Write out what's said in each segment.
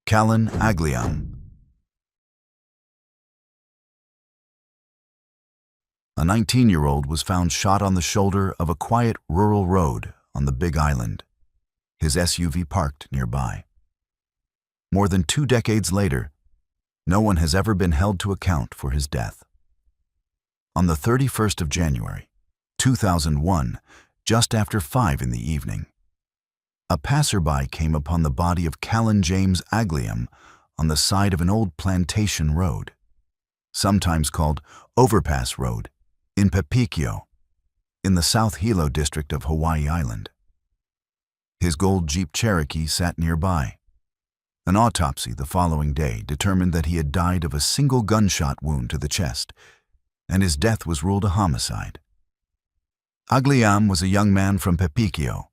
Callan Agliam. A 19-year-old was found shot on the shoulder of a quiet rural road on the Big Island, his SUV parked nearby. More than 2 decades later, no one has ever been held to account for his death. On the 31st of January, 2001, just after 5 in the evening, a passerby came upon the body of Callan James Agliam on the side of an old plantation road, sometimes called Overpass Road, in Pepikio, in the South Hilo district of Hawaii Island. His gold Jeep Cherokee sat nearby. An autopsy the following day determined that he had died of a single gunshot wound to the chest, and his death was ruled a homicide. Agliam was a young man from Pepikio,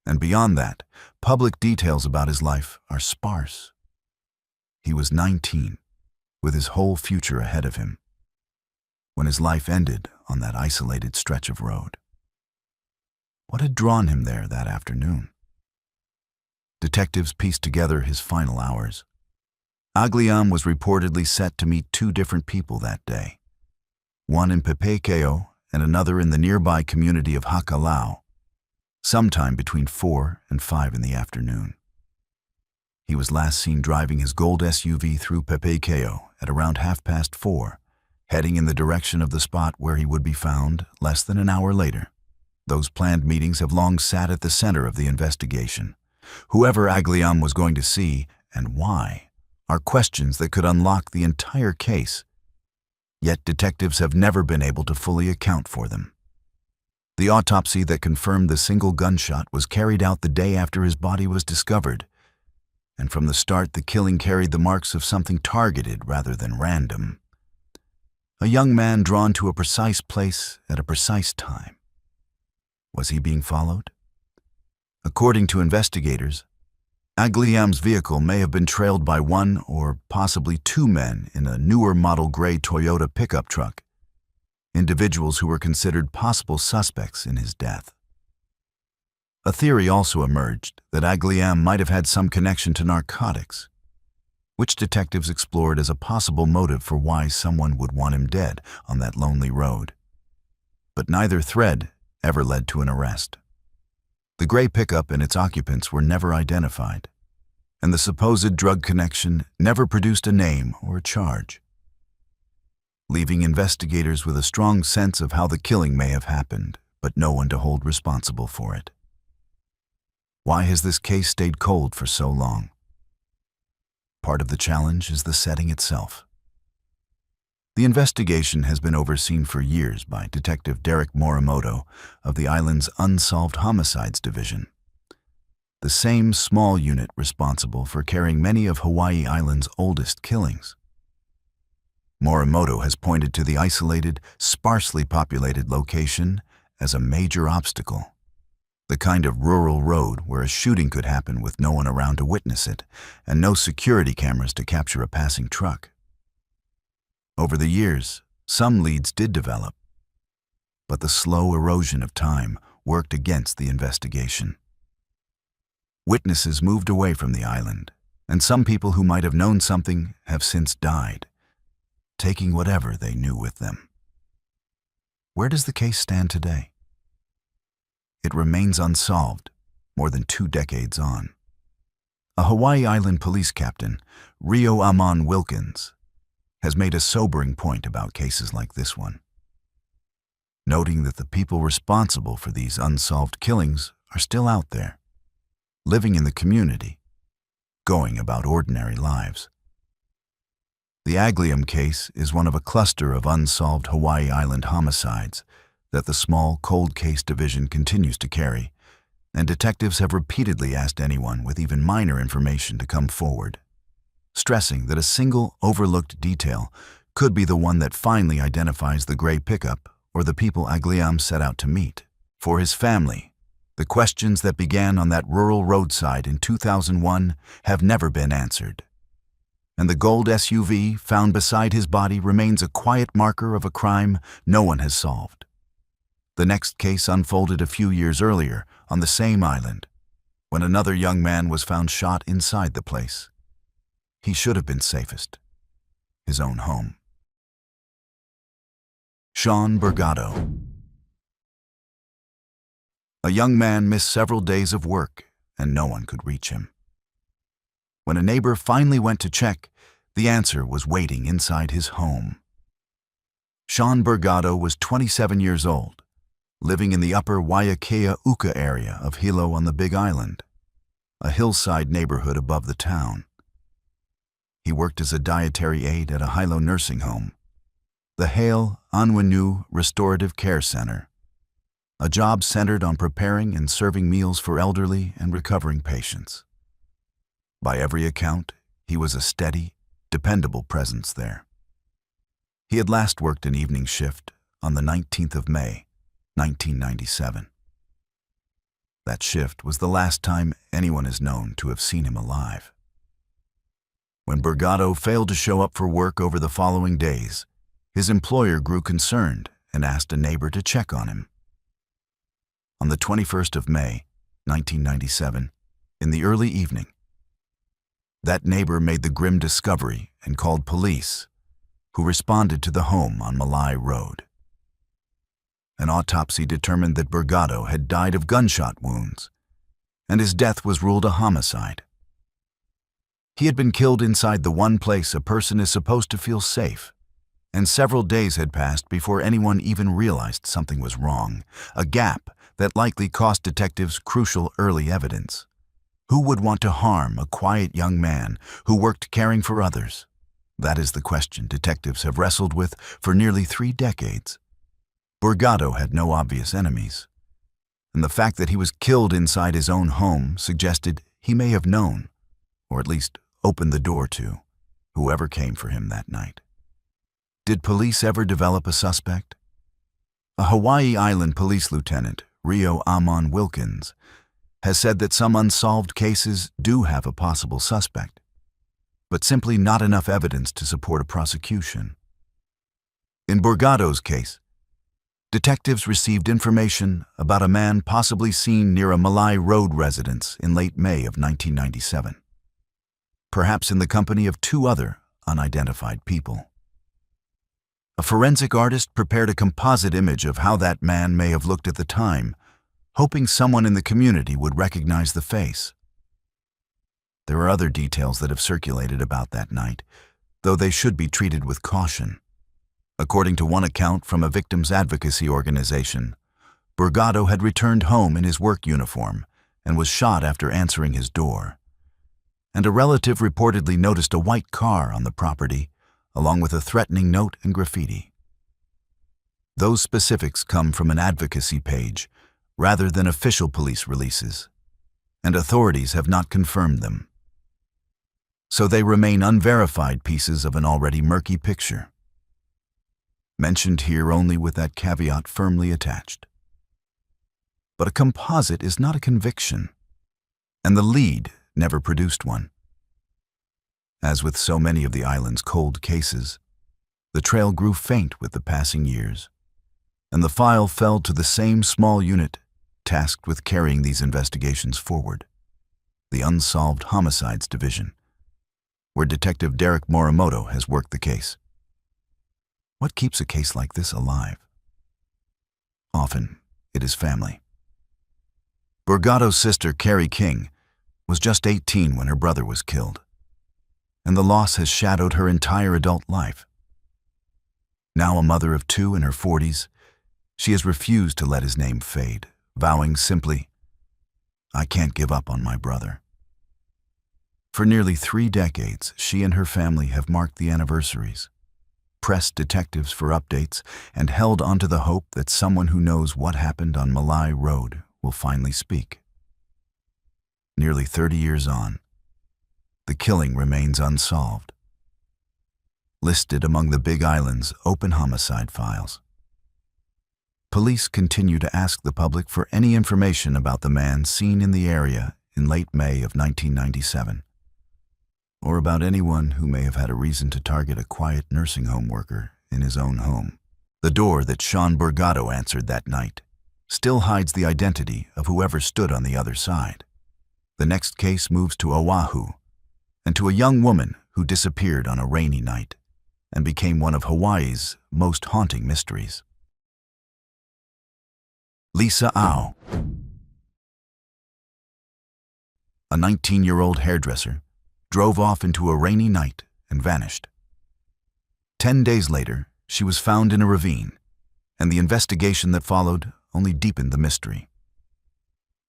and beyond that, public details about his life are sparse. He was 19, with his whole future ahead of him, when his life ended on that isolated stretch of road. What had drawn him there that afternoon? Detectives pieced together his final hours. Agliam was reportedly set to meet 2 different people that day, one in Pepikio and another in the nearby community of Hakalau, sometime between 4 and 5 in the afternoon. He was last seen driving his gold SUV through Pepikio at around 4:30, heading in the direction of the spot where he would be found less than an hour later. Those planned meetings have long sat at the center of the investigation. Whoever Agliam was going to see, and why, are questions that could unlock the entire case. Yet detectives have never been able to fully account for them. The autopsy that confirmed the single gunshot was carried out the day after his body was discovered, and from the start the killing carried the marks of something targeted rather than random. A young man drawn to a precise place at a precise time. Was he being followed? According to investigators, Agliam's vehicle may have been trailed by 1 or possibly 2 men in a newer model gray Toyota pickup truck, individuals who were considered possible suspects in his death. A theory also emerged that Agliam might have had some connection to narcotics, which detectives explored as a possible motive for why someone would want him dead on that lonely road. But neither thread ever led to an arrest. The gray pickup and its occupants were never identified, and the supposed drug connection never produced a name or a charge, leaving investigators with a strong sense of how the killing may have happened, but no one to hold responsible for it. Why has this case stayed cold for so long? Part of the challenge is the setting itself. The investigation has been overseen for years by Detective Derek Morimoto of the island's Unsolved Homicides Division, the same small unit responsible for carrying many of Hawaii Island's oldest killings. Morimoto has pointed to the isolated, sparsely populated location as a major obstacle. The kind of rural road where a shooting could happen with no one around to witness it and no security cameras to capture a passing truck. Over the years, some leads did develop, but the slow erosion of time worked against the investigation. Witnesses moved away from the island, and some people who might have known something have since died, taking whatever they knew with them. Where does the case stand today? It remains unsolved, more than 2 decades on. A Hawaii Island police captain, Rio Amon Wilkins, has made a sobering point about cases like this one, noting that the people responsible for these unsolved killings are still out there, living in the community, going about ordinary lives. The Agliam case is one of a cluster of unsolved Hawaii Island homicides that the small cold case division continues to carry, and detectives have repeatedly asked anyone with even minor information to come forward, stressing that a single overlooked detail could be the one that finally identifies the gray pickup or the people Agliam set out to meet. For his family, the questions that began on that rural roadside in 2001 have never been answered, and the gold SUV found beside his body remains a quiet marker of a crime no one has solved. The next case unfolded a few years earlier on the same island, when another young man was found shot inside the place. he should have been safest: his own home. Sean Borgado. A young man missed several days of work, and no one could reach him. When a neighbor finally went to check, the answer was waiting inside his home. Sean Borgado was 27 years old, living in the upper Waiakea-Uka area of Hilo on the Big Island, a hillside neighborhood above the town. He worked as a dietary aide at a Hilo nursing home, the Hale Anwanu Restorative Care Center, a job centered on preparing and serving meals for elderly and recovering patients. By every account, he was a steady, dependable presence there. He had last worked an evening shift on the 19th of May, 1997. That shift was the last time anyone is known to have seen him alive. When Borgado failed to show up for work over the following days, his employer grew concerned and asked a neighbor to check on him. On the 21st of May, 1997, in the early evening, that neighbor made the grim discovery and called police, who responded to the home on Malai Road. An autopsy determined that Borgado had died of gunshot wounds, and his death was ruled a homicide. He had been killed inside the one place a person is supposed to feel safe, and several days had passed before anyone even realized something was wrong, a gap that likely cost detectives crucial early evidence. Who would want to harm a quiet young man who worked caring for others? That is the question detectives have wrestled with for nearly 3 decades. Borgado had no obvious enemies, and the fact that he was killed inside his own home suggested he may have known, or at least opened the door to, whoever came for him that night. Did police ever develop a suspect? A Hawaii Island police lieutenant, Rio Amon Wilkins, has said that some unsolved cases do have a possible suspect, but simply not enough evidence to support a prosecution. In Borgado's case, detectives received information about a man possibly seen near a Malai Road residence in late May of 1997, perhaps in the company of 2 other unidentified people. A forensic artist prepared a composite image of how that man may have looked at the time, hoping someone in the community would recognize the face. There are other details that have circulated about that night, though they should be treated with caution. According to one account from a victims' advocacy organization, Borgado had returned home in his work uniform and was shot after answering his door. And a relative reportedly noticed a white car on the property, along with a threatening note and graffiti. Those specifics come from an advocacy page rather than official police releases, and authorities have not confirmed them. So they remain unverified pieces of an already murky picture, mentioned here only with that caveat firmly attached. But a composite is not a conviction, and the lead never produced one. As with so many of the island's cold cases, the trail grew faint with the passing years, and the file fell to the same small unit tasked with carrying these investigations forward, the Unsolved Homicides Division, where Detective Derek Morimoto has worked the case. What keeps a case like this alive? Often, it is family. Borgado's sister, Carrie King, was just 18 when her brother was killed, and the loss has shadowed her entire adult life. Now a mother of 2 in her 40s, she has refused to let his name fade, vowing simply, "I can't give up on my brother." For nearly 3 decades, she and her family have marked the anniversaries, pressed detectives for updates, and held onto the hope that someone who knows what happened on Malai Road will finally speak. Nearly 30 years on, the killing remains unsolved, listed among the Big Island's open homicide files. Police continue to ask the public for any information about the man seen in the area in late May of 1997, or about anyone who may have had a reason to target a quiet nursing home worker in his own home. The door that Sean Borgado answered that night still hides the identity of whoever stood on the other side. The next case moves to Oahu, and to a young woman who disappeared on a rainy night and became one of Hawaii's most haunting mysteries. Lisa Au, a 19-year-old hairdresser, drove off into a rainy night and vanished. 10 days later, she was found in a ravine, and the investigation that followed only deepened the mystery.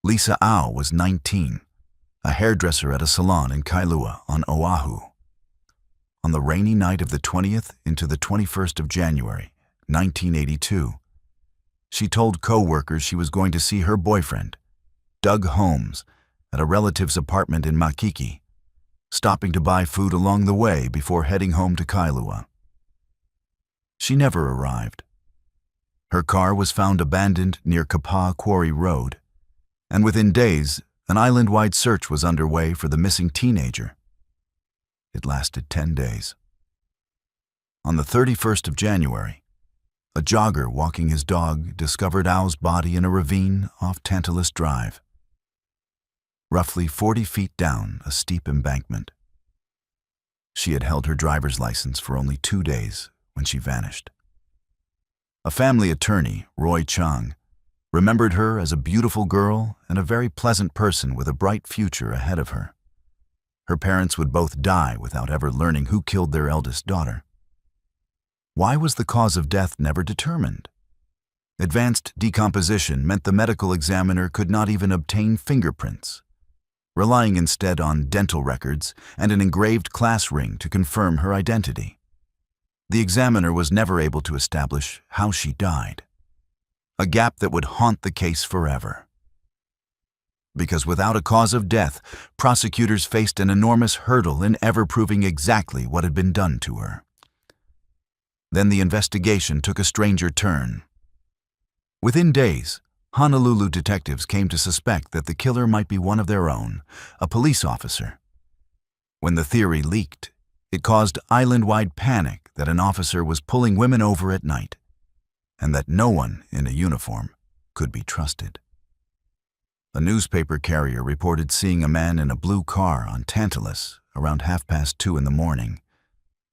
Lisa Au was 19, a hairdresser at a salon in Kailua on Oahu. On the rainy night of the 20th into the 21st of January, 1982, she told co-workers she was going to see her boyfriend, Doug Holmes, at a relative's apartment in Makiki, stopping to buy food along the way before heading home to Kailua. She never arrived. Her car was found abandoned near Kapaa Quarry Road, and within days, an island-wide search was underway for the missing teenager. It lasted 10 days. On the 31st of January, a jogger walking his dog discovered Au's body in a ravine off Tantalus Drive, roughly 40 feet down a steep embankment. She had held her driver's license for only 2 days when she vanished. A family attorney, Roy Chung, remembered her as a beautiful girl and a very pleasant person with a bright future ahead of her. Her parents would both die without ever learning who killed their eldest daughter. Why was the cause of death never determined? Advanced decomposition meant the medical examiner could not even obtain fingerprints, relying instead on dental records and an engraved class ring to confirm her identity. The examiner was never able to establish how she died, a gap that would haunt the case forever. Because without a cause of death, prosecutors faced an enormous hurdle in ever proving exactly what had been done to her. Then the investigation took a stranger turn. Within days, Honolulu detectives came to suspect that the killer might be one of their own, a police officer. When the theory leaked, it caused island-wide panic that an officer was pulling women over at night, and that no one in a uniform could be trusted. A newspaper carrier reported seeing a man in a blue car on Tantalus around 2:30 in the morning,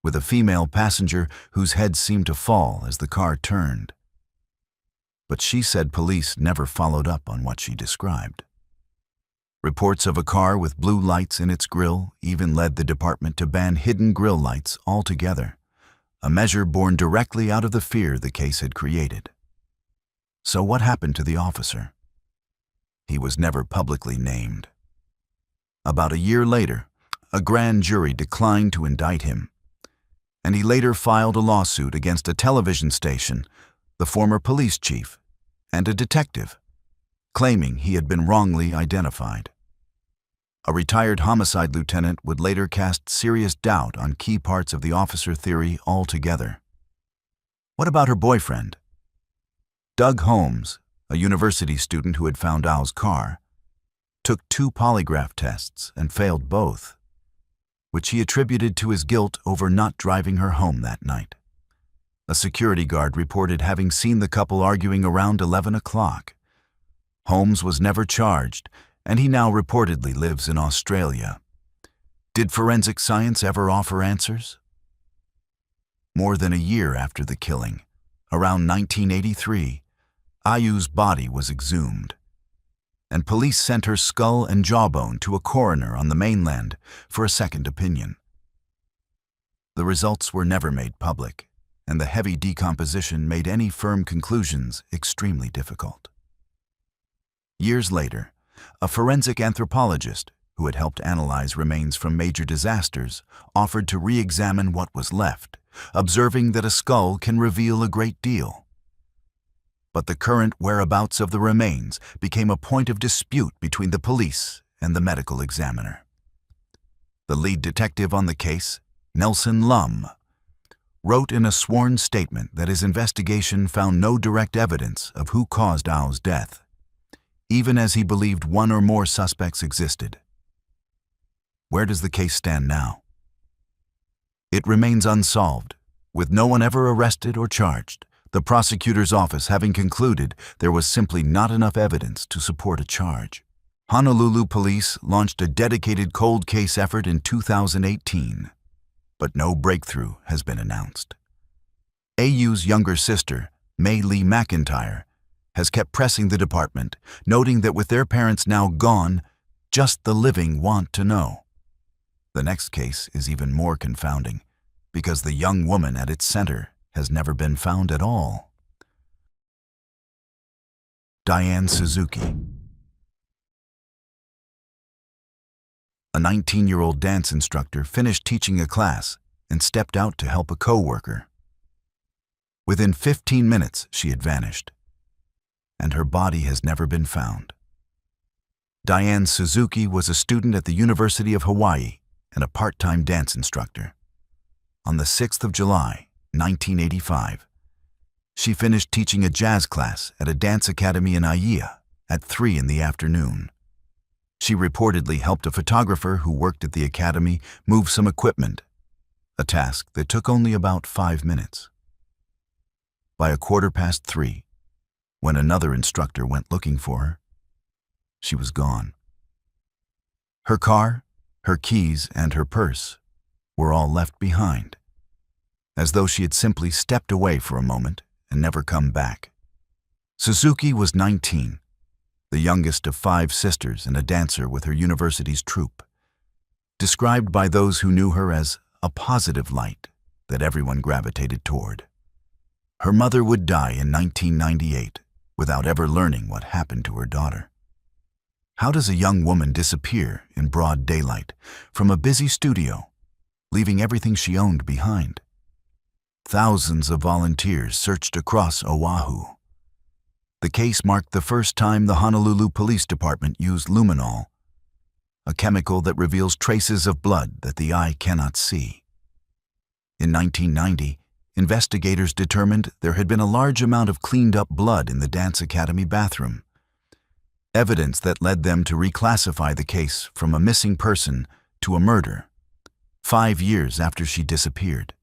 with a female passenger whose head seemed to fall as the car turned. But she said police never followed up on what she described. Reports of a car with blue lights in its grille even led the department to ban hidden grille lights altogether, a measure born directly out of the fear the case had created. So what happened to the officer? He was never publicly named. About a year later, a grand jury declined to indict him, and he later filed a lawsuit against a television station, the former police chief, and a detective, claiming he had been wrongly identified. A retired homicide lieutenant would later cast serious doubt on key parts of the officer theory altogether. What about her boyfriend? Doug Holmes, a university student who had found Au's car, took 2 polygraph tests and failed both, which he attributed to his guilt over not driving her home that night. A security guard reported having seen the couple arguing around 11 o'clock. Holmes was never charged, and he now reportedly lives in Australia. Did forensic science ever offer answers? More than a year after the killing, around 1983, Au's body was exhumed, and police sent her skull and jawbone to a coroner on the mainland for a second opinion. The results were never made public, and the heavy decomposition made any firm conclusions extremely difficult. Years later, a forensic anthropologist who had helped analyze remains from major disasters offered to re-examine what was left, observing that a skull can reveal a great deal. But the current whereabouts of the remains became a point of dispute between the police and the medical examiner. The lead detective on the case, Nelson Lum, wrote in a sworn statement that his investigation found no direct evidence of who caused Au's death, even as he believed one or more suspects existed. Where does the case stand now? It remains unsolved, with no one ever arrested or charged, the prosecutor's office having concluded there was simply not enough evidence to support a charge. Honolulu police launched a dedicated cold case effort in 2018, but no breakthrough has been announced. AU's younger sister, May Lee McIntyre, has kept pressing the department, noting that with their parents now gone, just the living want to know. The next case is even more confounding, because the young woman at its center has never been found at all. Diane Suzuki. A 19-year-old dance instructor finished teaching a class and stepped out to help a co-worker. Within 15 minutes, she had vanished, and her body has never been found. Diane Suzuki was a student at the University of Hawaii and a part-time dance instructor. On the 6th of July, 1985, she finished teaching a jazz class at a dance academy in Aiea at 3 in the afternoon. She reportedly helped a photographer who worked at the academy move some equipment, a task that took only about 5 minutes. By 3:15, when another instructor went looking for her, she was gone. Her car, her keys, and her purse were all left behind, as though she had simply stepped away for a moment and never come back. Suzuki was 19, the youngest of 5 sisters and a dancer with her university's troupe, described by those who knew her as a positive light that everyone gravitated toward. Her mother would die in 1998 without ever learning what happened to her daughter. How does a young woman disappear in broad daylight from a busy studio, leaving everything she owned behind? Thousands of volunteers searched across Oahu. The case marked the first time the Honolulu Police Department used luminol, a chemical that reveals traces of blood that the eye cannot see. In 1990, investigators determined there had been a large amount of cleaned-up blood in the dance academy bathroom, evidence that led them to reclassify the case from a missing person to a murder, 5 years after she disappeared.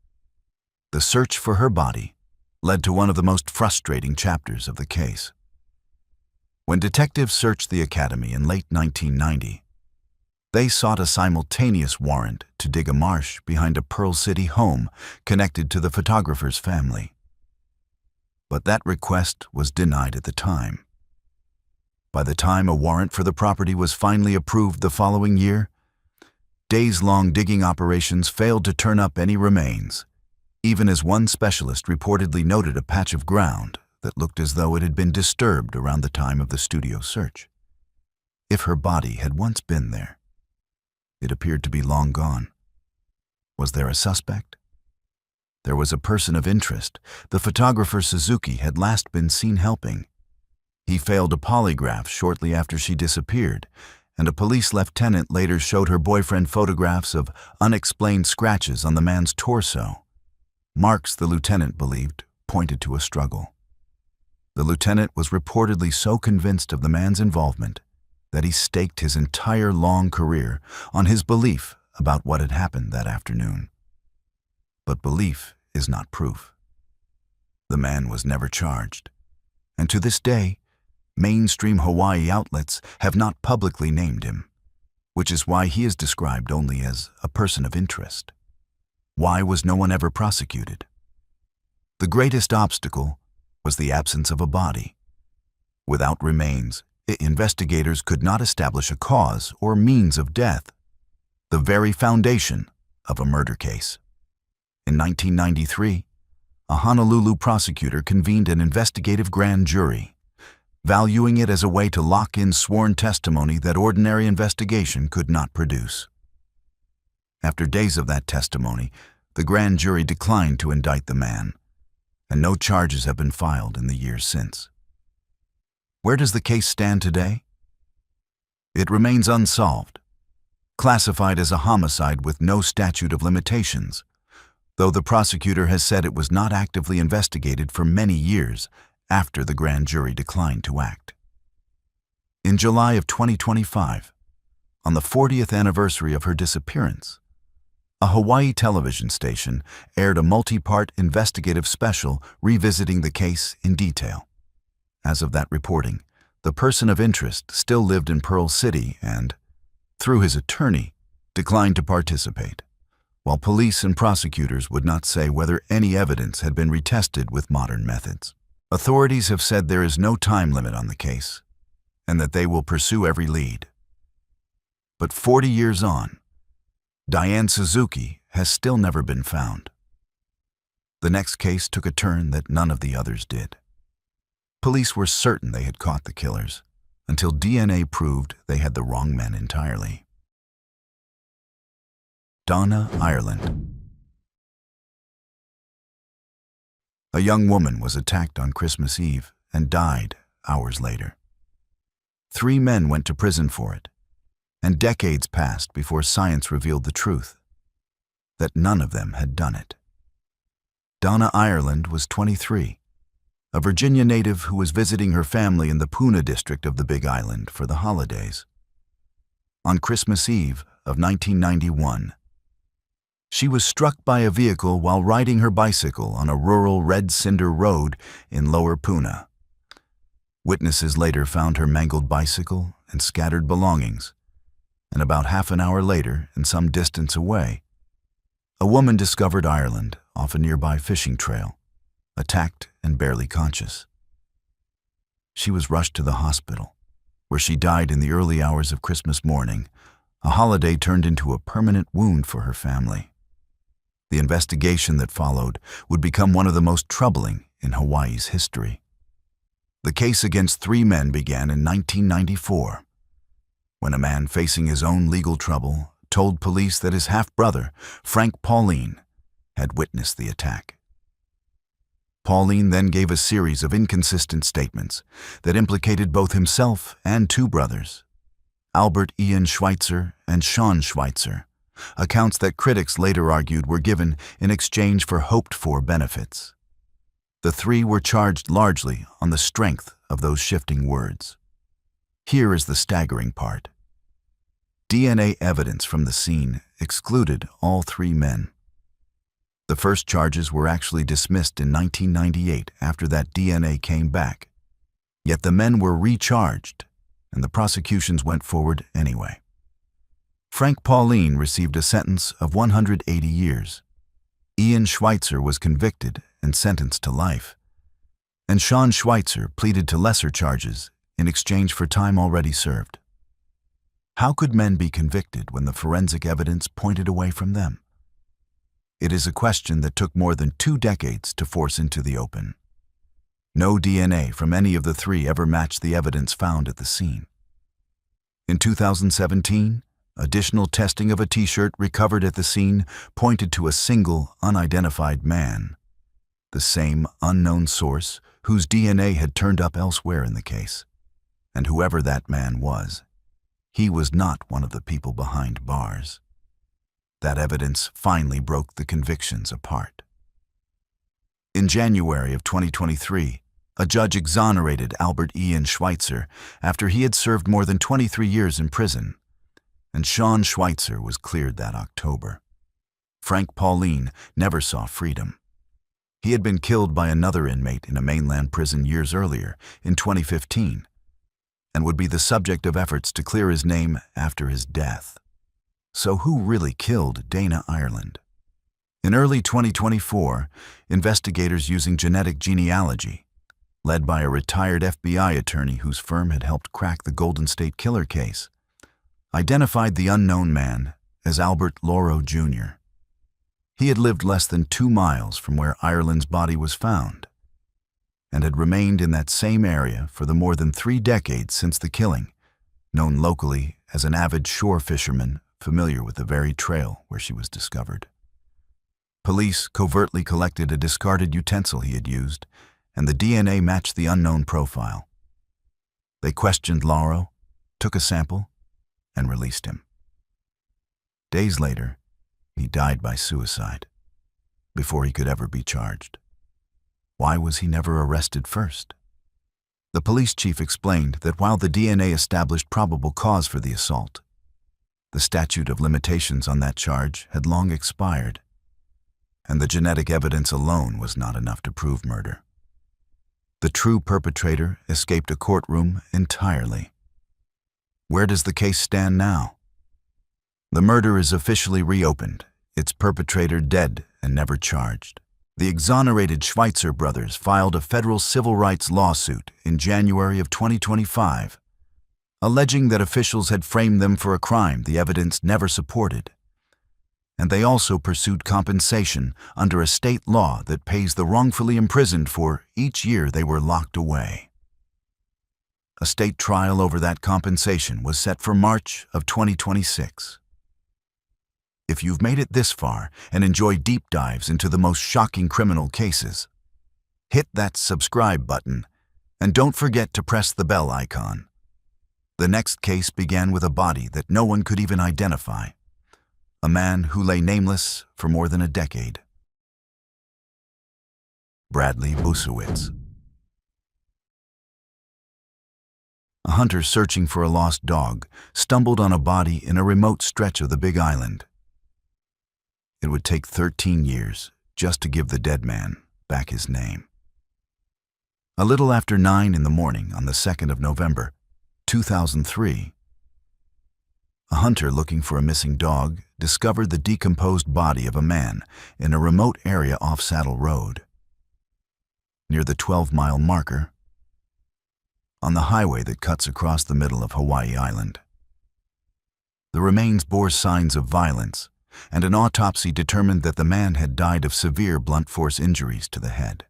The search for her body led to one of the most frustrating chapters of the case. When detectives searched the academy in late 1990, they sought a simultaneous warrant to dig a marsh behind a Pearl City home connected to the photographer's family. But that request was denied at the time. By the time a warrant for the property was finally approved the following year, days-long digging operations failed to turn up any remains, even as one specialist reportedly noted a patch of ground that looked as though it had been disturbed around the time of the studio search. If her body had once been there, it appeared to be long gone. Was there a suspect? There was a person of interest. The photographer Suzuki had last been seen helping. He failed a polygraph shortly after she disappeared, and a police lieutenant later showed her boyfriend photographs of unexplained scratches on the man's torso. Marks, the lieutenant believed, pointed to a struggle. The lieutenant was reportedly so convinced of the man's involvement that he staked his entire long career on his belief about what had happened that afternoon. But belief is not proof. The man was never charged, and to this day, mainstream Hawaii outlets have not publicly named him, which is why he is described only as a person of interest. Why was no one ever prosecuted? The greatest obstacle was the absence of a body. Without remains, investigators could not establish a cause or means of death, the very foundation of a murder case. In 1993, a Honolulu prosecutor convened an investigative grand jury, valuing it as a way to lock in sworn testimony that ordinary investigation could not produce. After days of that testimony, the grand jury declined to indict the man, and no charges have been filed in the years since. Where does the case stand today? It remains unsolved, classified as a homicide with no statute of limitations, though the prosecutor has said it was not actively investigated for many years after the grand jury declined to act. In July of 2025, on the 40th anniversary of her disappearance, a Hawaii television station aired a multi-part investigative special revisiting the case in detail. As of that reporting, the person of interest still lived in Pearl City and, through his attorney, declined to participate, while police and prosecutors would not say whether any evidence had been retested with modern methods. Authorities have said there is no time limit on the case, and that they will pursue every lead. But 40 years on, Diane Suzuki has still never been found. The next case took a turn that none of the others did. Police were certain they had caught the killers, until DNA proved they had the wrong men entirely. Donna, Ireland. A young woman was attacked on Christmas Eve and died hours later. 3 men went to prison for it, and decades passed before science revealed the truth, that none of them had done it. Donna Ireland was 23, a Virginia native who was visiting her family in the Puna district of the Big Island for the holidays. On Christmas Eve of 1991, she was struck by a vehicle while riding her bicycle on a rural red cinder road in Lower Puna. Witnesses later found her mangled bicycle and scattered belongings, and about half an hour later, and some distance away, a woman discovered Ireland off a nearby fishing trail, attacked and barely conscious. She was rushed to the hospital, where she died in the early hours of Christmas morning, a holiday turned into a permanent wound for her family. The investigation that followed would become one of the most troubling in Hawaii's history. The case against 3 men began in 1994, when a man facing his own legal trouble told police that his half-brother, Frank Pauline, had witnessed the attack. Pauline then gave a series of inconsistent statements that implicated both himself and 2 brothers, Albert Ian Schweitzer and Sean Schweitzer, accounts that critics later argued were given in exchange for hoped-for benefits. The 3 were charged largely on the strength of those shifting words. Here is the staggering part. DNA evidence from the scene excluded all 3 men. The first charges were actually dismissed in 1998 after that DNA came back. Yet the men were recharged, and the prosecutions went forward anyway. Frank Pauline received a sentence of 180 years. Ian Schweitzer was convicted and sentenced to life, and Sean Schweitzer pleaded to lesser charges in exchange for time already served. How could men be convicted when the forensic evidence pointed away from them? It is a question that took more than 2 decades to force into the open. No DNA from any of the 3 ever matched the evidence found at the scene. In 2017, additional testing of a T-shirt recovered at the scene pointed to a single, unidentified man, the same unknown source whose DNA had turned up elsewhere in the case. And whoever that man was, he was not one of the people behind bars. That evidence finally broke the convictions apart. In January of 2023, a judge exonerated Albert Ian Schweitzer after he had served more than 23 years in prison, and Sean Schweitzer was cleared that October. Frank Pauline never saw freedom. He had been killed by another inmate in a mainland prison years earlier, in 2015, and would be the subject of efforts to clear his name after his death. So who really killed Dana Ireland? In early 2024, investigators using genetic genealogy, led by a retired FBI attorney whose firm had helped crack the Golden State Killer case, identified the unknown man as Albert Loro Jr. He had lived less than 2 miles from where Ireland's body was found, and had remained in that same area for the more than 3 decades since the killing, known locally as an avid shore fisherman familiar with the very trail where she was discovered. Police covertly collected a discarded utensil he had used, and the DNA matched the unknown profile. They questioned Loro, took a sample, and released him. Days later, he died by suicide, before he could ever be charged. Why was he never arrested first? The police chief explained that while the DNA established probable cause for the assault, the statute of limitations on that charge had long expired, and the genetic evidence alone was not enough to prove murder. The true perpetrator escaped a courtroom entirely. Where does the case stand now? The murder is officially reopened its perpetrator dead and never charged. The exonerated Schweitzer brothers filed a federal civil rights lawsuit in January of 2025, alleging that officials had framed them for a crime the evidence never supported. And they also pursued compensation under a state law that pays the wrongfully imprisoned for each year they were locked away. A state trial over that compensation was set for March of 2026. If you've made it this far and enjoy deep dives into the most shocking criminal cases, hit that subscribe button and don't forget to press the bell icon. The next case began with a body that no one could even identify, a man who lay nameless for more than a decade. Bradley Busewitz. A hunter searching for a lost dog stumbled on a body in a remote stretch of the Big Island. It would take 13 years just to give the dead man back his name. A little after 9 in the morning on the 2nd of November, 2003, a hunter looking for a missing dog discovered the decomposed body of a man in a remote area off Saddle Road, near the 12-mile marker on the highway that cuts across the middle of Hawaii Island. The remains bore signs of violence, and an autopsy determined that the man had died of severe blunt force injuries to the head.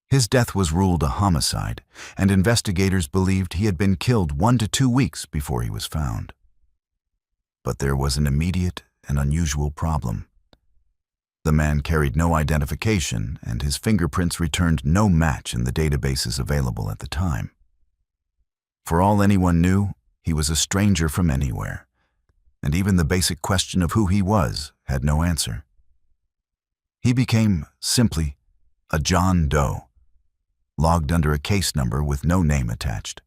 His death was ruled a homicide, and investigators believed he had been killed 1 to 2 weeks before he was found. But there was an immediate and unusual problem. The man carried no identification, and his fingerprints returned no match in the databases available at the time. For all anyone knew, he was a stranger from anywhere, and even the basic question of who he was had no answer. He became simply a John Doe, logged under a case number with no name attached.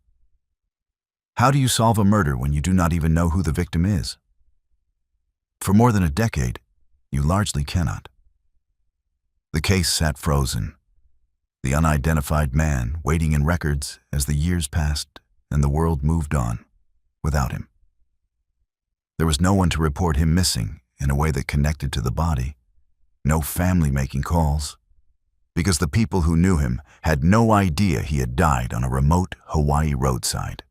How do you solve a murder when you do not even know who the victim is? For more than a decade, you largely cannot. The case sat frozen, the unidentified man waiting in records as the years passed and the world moved on without him. There was no one to report him missing in a way that connected to the body, no family making calls, because the people who knew him had no idea he had died on a remote Hawaii roadside.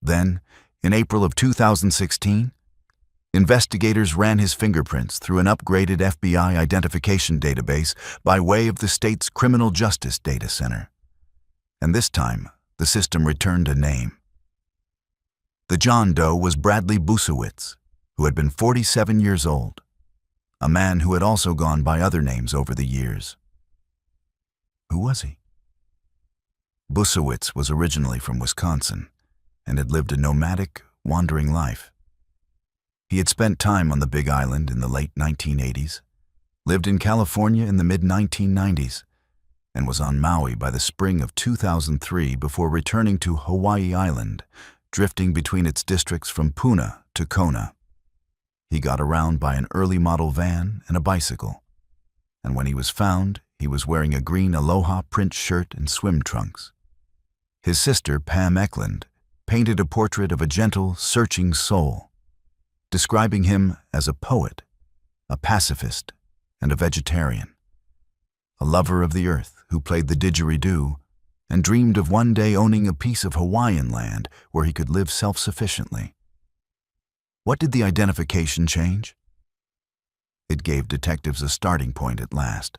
Then, in April of 2016, investigators ran his fingerprints through an upgraded FBI identification database by way of the state's Criminal Justice Data Center. And this time, the system returned a name. The John Doe was Bradley Busewitz, who had been 47 years old, a man who had also gone by other names over the years. Who was he? Busewitz was originally from Wisconsin and had lived a nomadic, wandering life. He had spent time on the Big Island in the late 1980s, lived in California in the mid-1990s, and was on Maui by the spring of 2003 before returning to Hawaii Island, drifting between its districts from Puna to Kona. He got around by an early model van and a bicycle, and when he was found, he was wearing a green Aloha print shirt and swim trunks. His sister, Pam Eklund, painted a portrait of a gentle, searching soul, describing him as a poet, a pacifist, and a vegetarian, a lover of the earth who played the didgeridoo and dreamed of one day owning a piece of Hawaiian land where he could live self-sufficiently. What did the identification change? It gave detectives a starting point at last.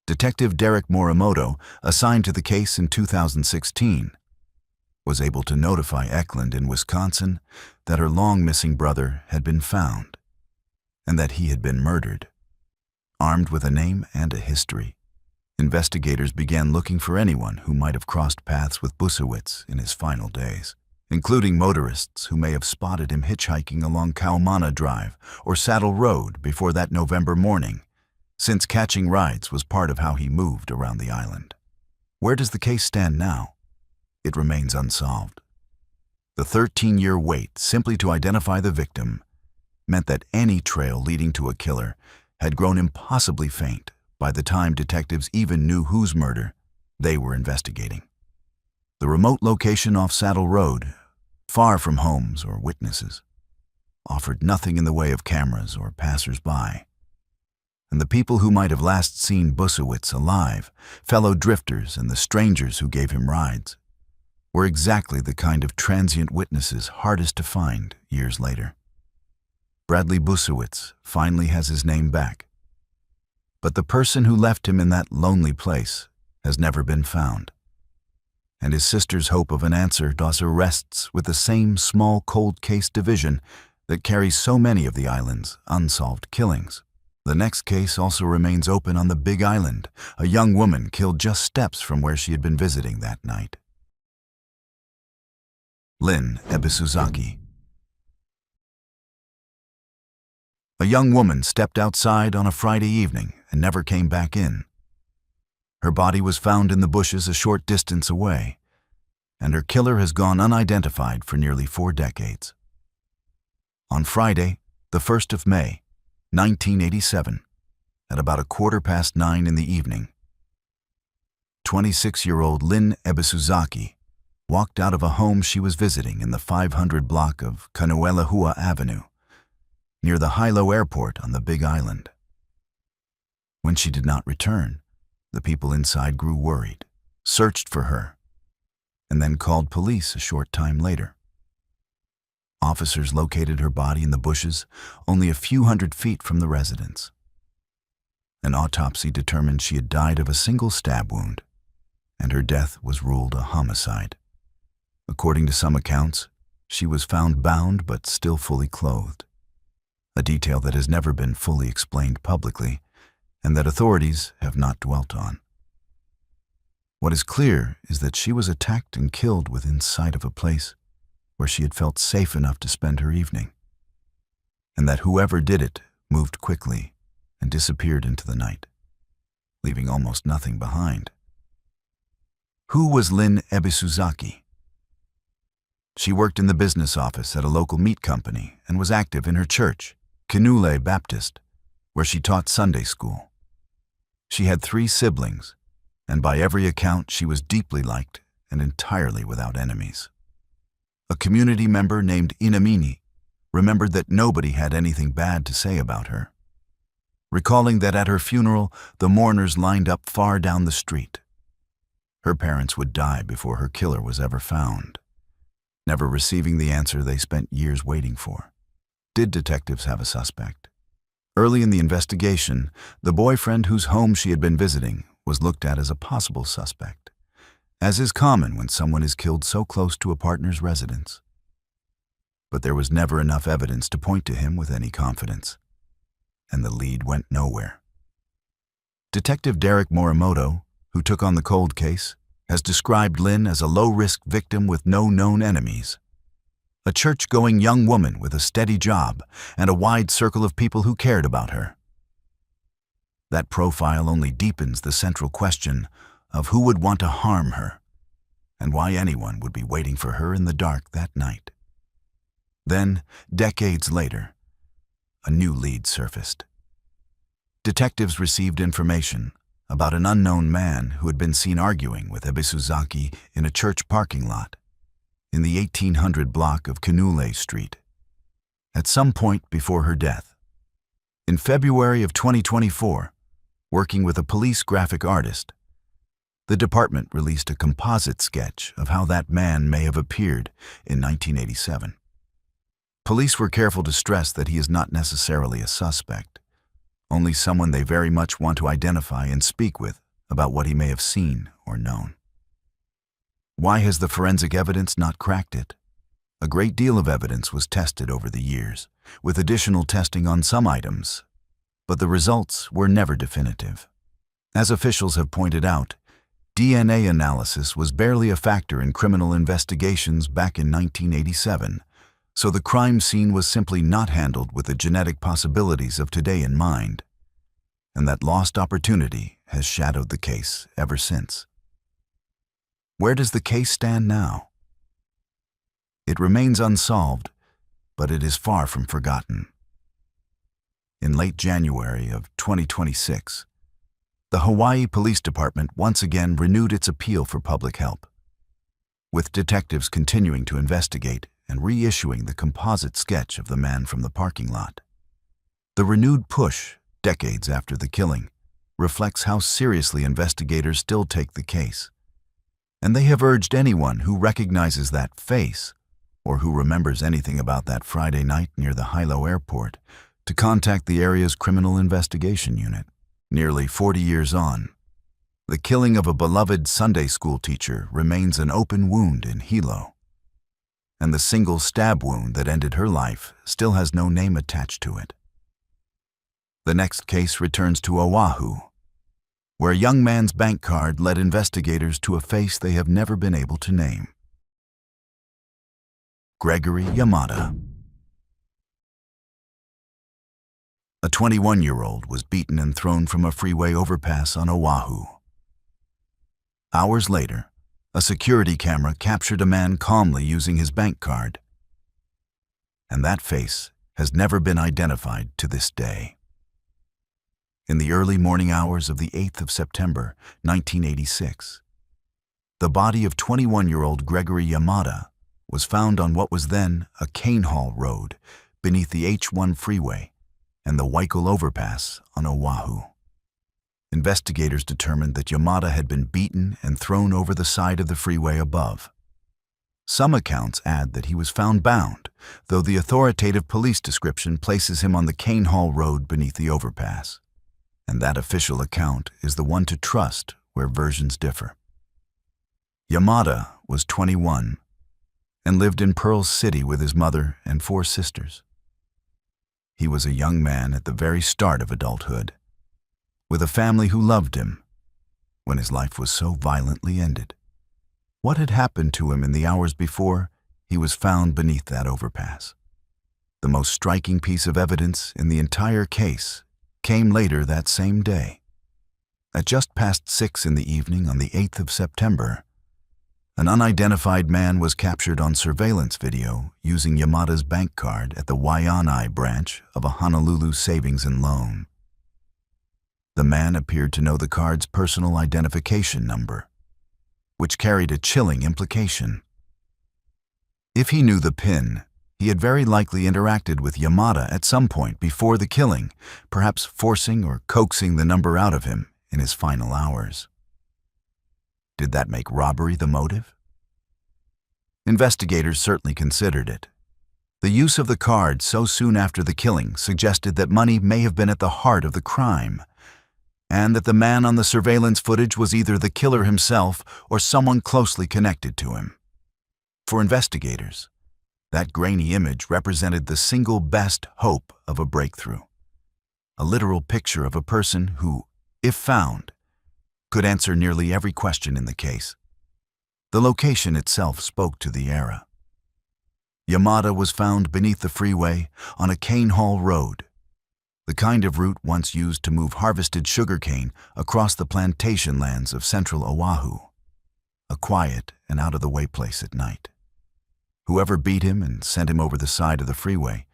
Detective Derek Morimoto, assigned to the case in 2016, was able to notify Eklund in Wisconsin that her long-missing brother had been found and that he had been murdered. Armed with a name and a history, investigators began looking for anyone who might have crossed paths with Busewitz in his final days, including motorists who may have spotted him hitchhiking along Kaumana Drive or Saddle Road before that November morning, since catching rides was part of how he moved around the island. Where does the case stand now? It remains unsolved. The 13-year wait simply to identify the victim meant that any trail leading to a killer had grown impossibly faint by the time detectives even knew whose murder they were investigating. The remote location off Saddle Road, far from homes or witnesses, offered nothing in the way of cameras or passers-by. And the people who might have last seen Busewitz alive, fellow drifters and the strangers who gave him rides, were exactly the kind of transient witnesses hardest to find years later. Bradley Busewitz finally has his name back, but the person who left him in that lonely place has never been found. And his sister's hope of an answer thus rests with the same small cold case division that carries so many of the island's unsolved killings. The next case also remains open on the Big Island, a young woman killed just steps from where she had been visiting that night. Lynn Ebisuzaki. A young woman stepped outside on a Friday evening and never came back in. Her body was found in the bushes a short distance away, and her killer has gone unidentified for nearly 4 decades. On Friday, the 1st of May, 1987, at about 9:15 in the evening, 26-year-old Lynn Ebisuzaki walked out of a home she was visiting in the 500 block of Kanuelahua Avenue, near the Hilo Airport on the Big Island. When she did not return, the people inside grew worried, searched for her, and then called police a short time later. Officers located her body in the bushes only a few hundred feet from the residence. An autopsy determined she had died of a single stab wound, and her death was ruled a homicide. According to some accounts, she was found bound but still fully clothed, a detail that has never been fully explained publicly and that authorities have not dwelt on. What is clear is that she was attacked and killed within sight of a place where she had felt safe enough to spend her evening, and that whoever did it moved quickly and disappeared into the night, leaving almost nothing behind. Who was Lynn Ebisuzaki? She worked in the business office at a local meat company and was active in her church, Kinule Baptist, where she taught Sunday school. She had 3 siblings, and by every account she was deeply liked and entirely without enemies. A community member named Inamini remembered that nobody had anything bad to say about her, recalling that at her funeral the mourners lined up far down the street. Her parents would die before her killer was ever found, never receiving the answer they spent years waiting for. Did detectives have a suspect? Early in the investigation, the boyfriend whose home she had been visiting was looked at as a possible suspect, as is common when someone is killed so close to a partner's residence. But there was never enough evidence to point to him with any confidence, and the lead went nowhere. Detective Derek Morimoto, who took on the cold case, has described Lynn as a low-risk victim with no known enemies, a church-going young woman with a steady job and a wide circle of people who cared about her. That profile only deepens the central question of who would want to harm her and why anyone would be waiting for her in the dark that night. Then, decades later, a new lead surfaced. Detectives received information about an unknown man who had been seen arguing with Ebisuzaki in a church parking lot in the 1800 block of Kinule Street at some point before her death. In February of 2024, working with a police graphic artist, the department released a composite sketch of how that man may have appeared in 1987. Police were careful to stress that he is not necessarily a suspect, only someone they very much want to identify and speak with about what he may have seen or known. Why has the forensic evidence not cracked it? A great deal of evidence was tested over the years, with additional testing on some items, but the results were never definitive. As officials have pointed out, DNA analysis was barely a factor in criminal investigations back in 1987, so the crime scene was simply not handled with the genetic possibilities of today in mind, and that lost opportunity has shadowed the case ever since. Where does the case stand now? It remains unsolved, but it is far from forgotten. In late January of 2026, the Hawaii Police Department once again renewed its appeal for public help, with detectives continuing to investigate and reissuing the composite sketch of the man from the parking lot. The renewed push, decades after the killing, reflects how seriously investigators still take the case, and they have urged anyone who recognizes that face or who remembers anything about that Friday night near the Hilo airport to contact the area's Criminal Investigation Unit. Nearly 40 years on, the killing of a beloved Sunday school teacher remains an open wound in Hilo, and the single stab wound that ended her life still has no name attached to it. The next case returns to Oahu, where a young man's bank card led investigators to a face they have never been able to name. Gregory Yamada. A 21-year-old was beaten and thrown from a freeway overpass on Oahu. Hours later, a security camera captured a man calmly using his bank card, and that face has never been identified to this day. In the early morning hours of the 8th of September, 1986, the body of 21-year-old Gregory Yamada was found on what was then a cane haul road beneath the H1 freeway and the Waikol overpass on Oahu. Investigators determined that Yamada had been beaten and thrown over the side of the freeway above. Some accounts add that he was found bound, though the authoritative police description places him on the cane haul road beneath the overpass. And that official account is the one to trust where versions differ. Yamada was 21 and lived in Pearl City with his mother and 4 sisters. He was a young man at the very start of adulthood, with a family who loved him, when his life was so violently ended. What had happened to him in the hours before he was found beneath that overpass? The most striking piece of evidence in the entire case came later that same day. At just past 6 in the evening on the 8th of September, an unidentified man was captured on surveillance video using Yamada's bank card at the Waianae branch of a Honolulu savings and loan. The man appeared to know the card's personal identification number, which carried a chilling implication. If he knew the PIN, he had very likely interacted with Yamada at some point before the killing, perhaps forcing or coaxing the number out of him in his final hours. Did that make robbery the motive? Investigators certainly considered it. The use of the card so soon after the killing suggested that money may have been at the heart of the crime, and that the man on the surveillance footage was either the killer himself or someone closely connected to him. For investigators, that grainy image represented the single best hope of a breakthrough, a literal picture of a person who, if found, could answer nearly every question in the case. The location itself spoke to the era. Yamada was found beneath the freeway on a cane haul road, the kind of route once used to move harvested sugarcane across the plantation lands of central Oahu, a quiet and out-of-the-way place at night. Whoever beat him and sent him over the side of the freeway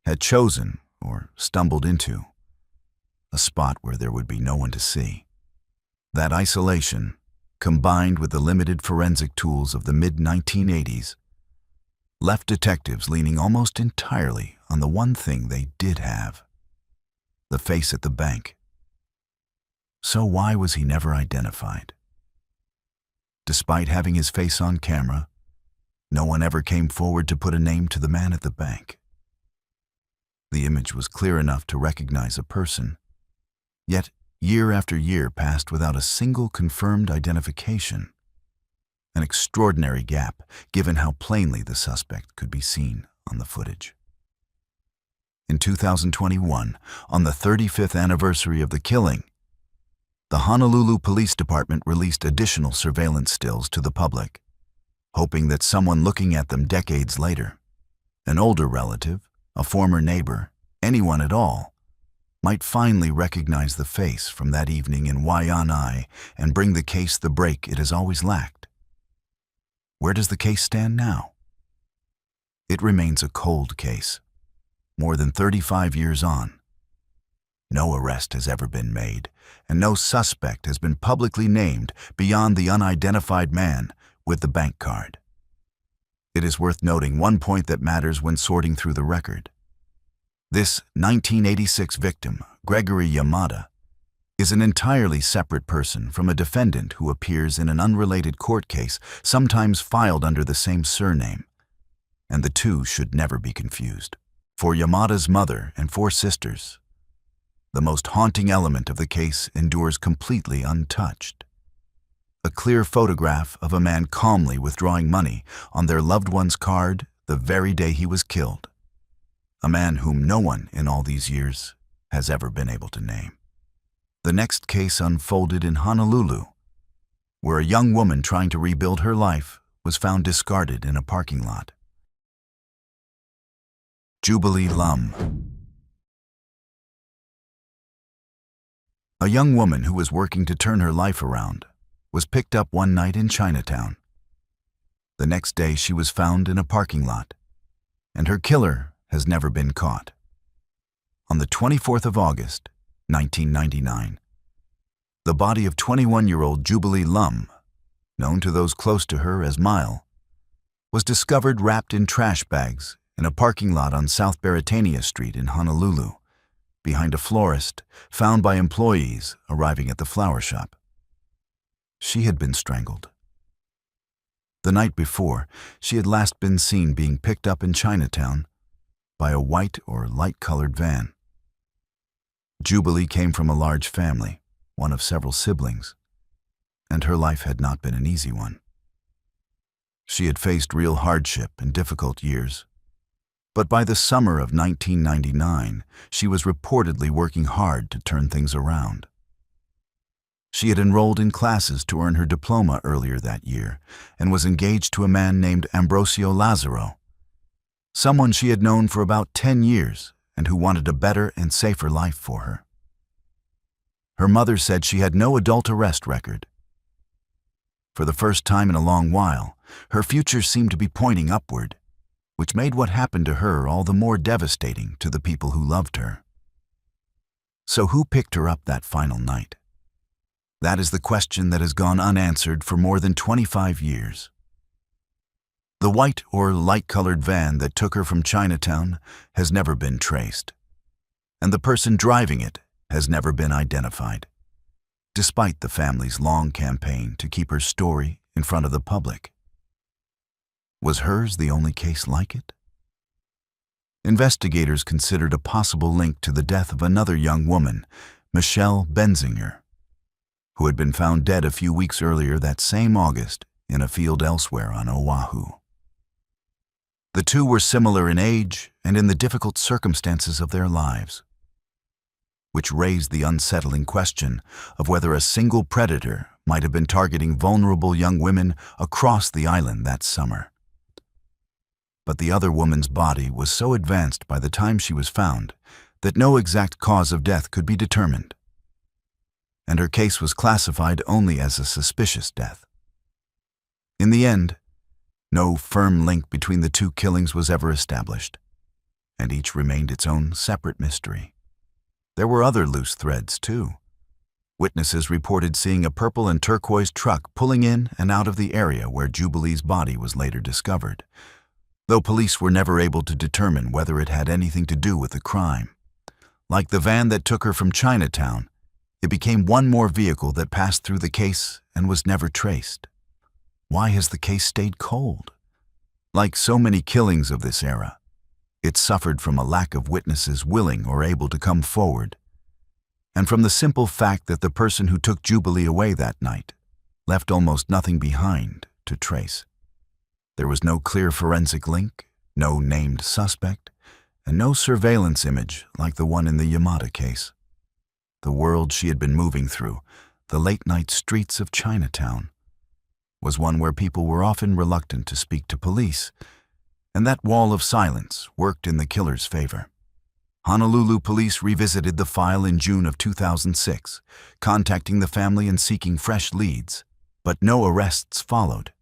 had chosen, or stumbled into, a spot where there would be no one to see. That isolation, combined with the limited forensic tools of the mid-1980s, left detectives leaning almost entirely on the one thing they did have: the face at the bank. So why was he never identified? Despite having his face on camera, no one ever came forward to put a name to the man at the bank. The image was clear enough to recognize a person, yet year after year passed without a single confirmed identification. An extraordinary gap, given how plainly the suspect could be seen on the footage. In 2021, on the 35th anniversary of the killing, the Honolulu Police Department released additional surveillance stills to the public, hoping that someone looking at them decades later, an older relative, a former neighbor, anyone at all, might finally recognize the face from that evening in Waianae and bring the case the break it has always lacked. Where does the case stand now? It remains a cold case, more than 35 years on. No arrest has ever been made, and no suspect has been publicly named beyond the unidentified man with the bank card. It is worth noting one point that matters when sorting through the record. This 1986 victim, Gregory Yamada, is an entirely separate person from a defendant who appears in an unrelated court case, sometimes filed under the same surname, and the two should never be confused. For Yamada's mother and 4 sisters, the most haunting element of the case endures completely untouched. A clear photograph of a man calmly withdrawing money on their loved one's card the very day he was killed. A man whom no one in all these years has ever been able to name. The next case unfolded in Honolulu, where a young woman trying to rebuild her life was found discarded in a parking lot. Jubilee Lum. A young woman who was working to turn her life around was picked up one night in Chinatown. The next day she was found in a parking lot, and her killer has never been caught. On the 24th of August, 1999, the body of 21-year-old Jubilee Lum, known to those close to her as Mile, was discovered wrapped in trash bags in a parking lot on South Beretania Street in Honolulu, behind a florist found by employees arriving at the flower shop. She had been strangled. The night before, she had last been seen being picked up in Chinatown by a white or light-colored van. Jubilee came from a large family, one of several siblings, and her life had not been an easy one. She had faced real hardship and difficult years, but by the summer of 1999, she was reportedly working hard to turn things around. She had enrolled in classes to earn her diploma earlier that year and was engaged to a man named Ambrosio Lazaro, someone she had known for about 10 years and who wanted a better and safer life for her. Her mother said she had no adult arrest record. For the first time in a long while, her future seemed to be pointing upward, which made what happened to her all the more devastating to the people who loved her. So who picked her up that final night? That is the question that has gone unanswered for more than 25 years. The white or light-colored van that took her from Chinatown has never been traced, and the person driving it has never been identified, despite the family's long campaign to keep her story in front of the public. Was hers the only case like it? Investigators considered a possible link to the death of another young woman, Michelle Benzinger, who had been found dead a few weeks earlier that same August in a field elsewhere on Oahu. The two were similar in age and in the difficult circumstances of their lives, which raised the unsettling question of whether a single predator might have been targeting vulnerable young women across the island that summer. But the other woman's body was so advanced by the time she was found that no exact cause of death could be determined, and her case was classified only as a suspicious death. In the end, no firm link between the two killings was ever established, and each remained its own separate mystery. There were other loose threads, too. Witnesses reported seeing a purple and turquoise truck pulling in and out of the area where Jubilee's body was later discovered, though police were never able to determine whether it had anything to do with the crime. Like the van that took her from Chinatown, it became one more vehicle that passed through the case and was never traced. Why has the case stayed cold? Like so many killings of this era, it suffered from a lack of witnesses willing or able to come forward, and from the simple fact that the person who took Jubilee away that night left almost nothing behind to trace. There was no clear forensic link, no named suspect, and no surveillance image like the one in the Yamada case. The world she had been moving through, the late-night streets of Chinatown, was one where people were often reluctant to speak to police, and that wall of silence worked in the killer's favor. Honolulu police revisited the file in June of 2006, contacting the family and seeking fresh leads, but no arrests followed,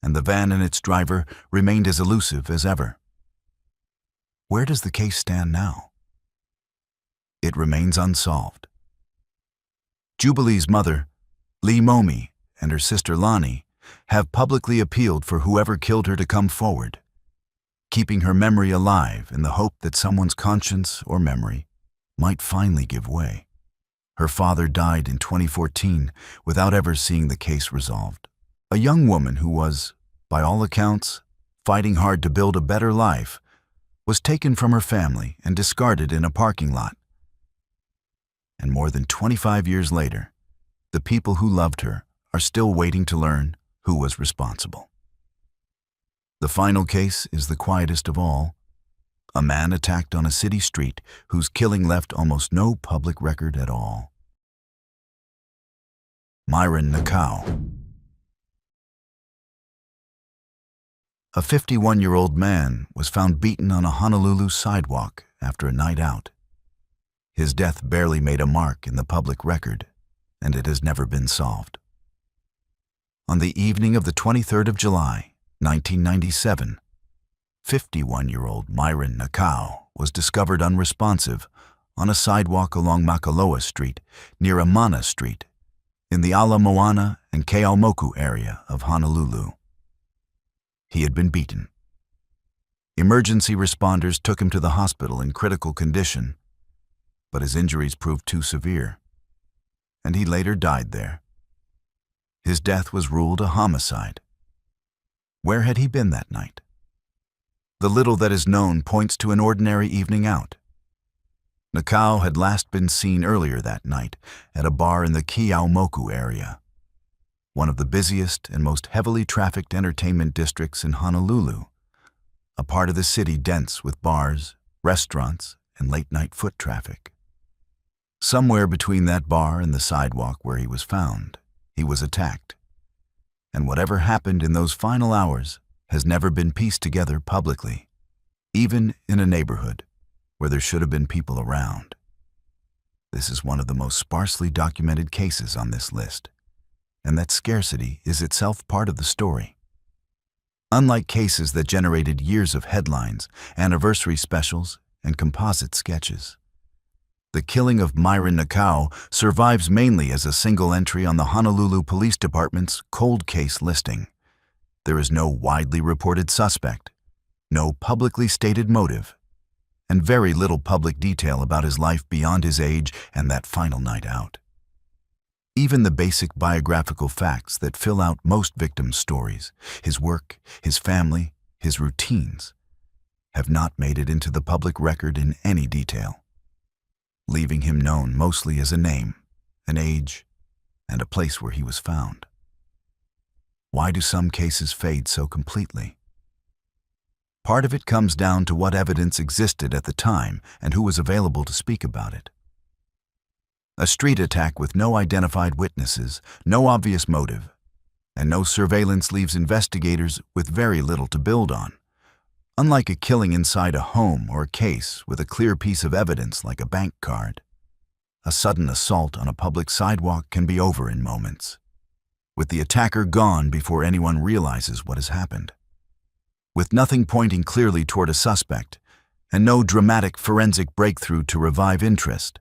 and the van and its driver remained as elusive as ever. Where does the case stand now? It remains unsolved. Jubilee's mother, Lee Momi, and her sister Lonnie have publicly appealed for whoever killed her to come forward, keeping her memory alive in the hope that someone's conscience or memory might finally give way. Her father died in 2014 without ever seeing the case resolved. A young woman who was, by all accounts, fighting hard to build a better life, was taken from her family and discarded in a parking lot. And more than 25 years later, the people who loved her are still waiting to learn who was responsible. The final case is the quietest of all. A man attacked on a city street whose killing left almost no public record at all. Myron Nakao. A 51-year-old man was found beaten on a Honolulu sidewalk after a night out. His death barely made a mark in the public record, and it has never been solved. On the evening of the 23rd of July, 1997, 51-year-old Myron Nakao was discovered unresponsive on a sidewalk along Makaloa Street near Amana Street in the Ala Moana and Keaumoku area of Honolulu. He had been beaten. Emergency responders took him to the hospital in critical condition, but his injuries proved too severe, and he later died there. His death was ruled a homicide. Where had he been that night? The little that is known points to an ordinary evening out. Nakao had last been seen earlier that night at a bar in the Keaumoku area, one of the busiest and most heavily trafficked entertainment districts in Honolulu, a part of the city dense with bars, restaurants, and late-night foot traffic. Somewhere between that bar and the sidewalk where he was found, he was attacked. And whatever happened in those final hours has never been pieced together publicly, even in a neighborhood where there should have been people around. This is one of the most sparsely documented cases on this list, and that scarcity is itself part of the story. Unlike cases that generated years of headlines, anniversary specials, and composite sketches, the killing of Myron Nakao survives mainly as a single entry on the Honolulu Police Department's cold case listing. There is no widely reported suspect, no publicly stated motive, and very little public detail about his life beyond his age and that final night out. Even the basic biographical facts that fill out most victims' stories, his work, his family, his routines, have not made it into the public record in any detail, leaving him known mostly as a name, an age, and a place where he was found. Why do some cases fade so completely? Part of it comes down to what evidence existed at the time and who was available to speak about it. A street attack with no identified witnesses, no obvious motive, and no surveillance leaves investigators with very little to build on. Unlike a killing inside a home or a case with a clear piece of evidence like a bank card, a sudden assault on a public sidewalk can be over in moments, with the attacker gone before anyone realizes what has happened. With nothing pointing clearly toward a suspect, and no dramatic forensic breakthrough to revive interest,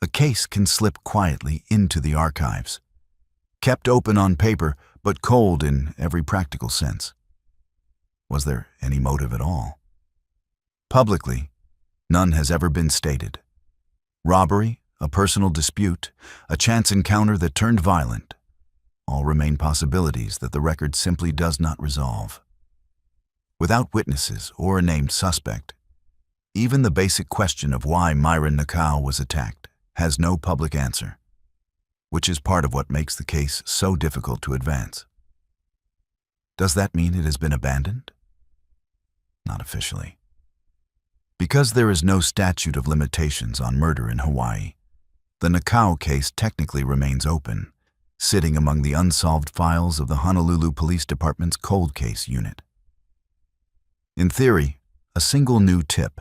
a case can slip quietly into the archives, kept open on paper but cold in every practical sense. Was there any motive at all? Publicly, none has ever been stated. Robbery, a personal dispute, a chance encounter that turned violent, all remain possibilities that the record simply does not resolve. Without witnesses or a named suspect, even the basic question of why Myron Nakao was attacked has no public answer, which is part of what makes the case so difficult to advance. Does that mean it has been abandoned? Not officially. Because there is no statute of limitations on murder in Hawaii, the Nakao case technically remains open, sitting among the unsolved files of the Honolulu Police Department's cold case unit. In theory, a single new tip,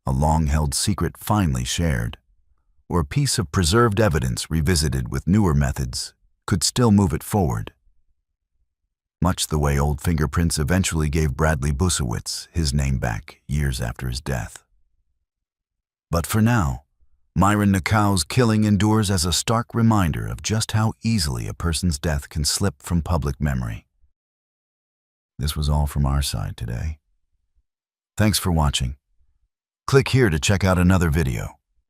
a long-held secret finally shared, or a piece of preserved evidence revisited with newer methods could still move it forward. Much the way old fingerprints eventually gave Bradley Busewitz his name back years after his death. But for now, Myron Nakau's killing endures as a stark reminder of just how easily a person's death can slip from public memory. This was all from our side today. Thanks for watching. Click here to check out another video.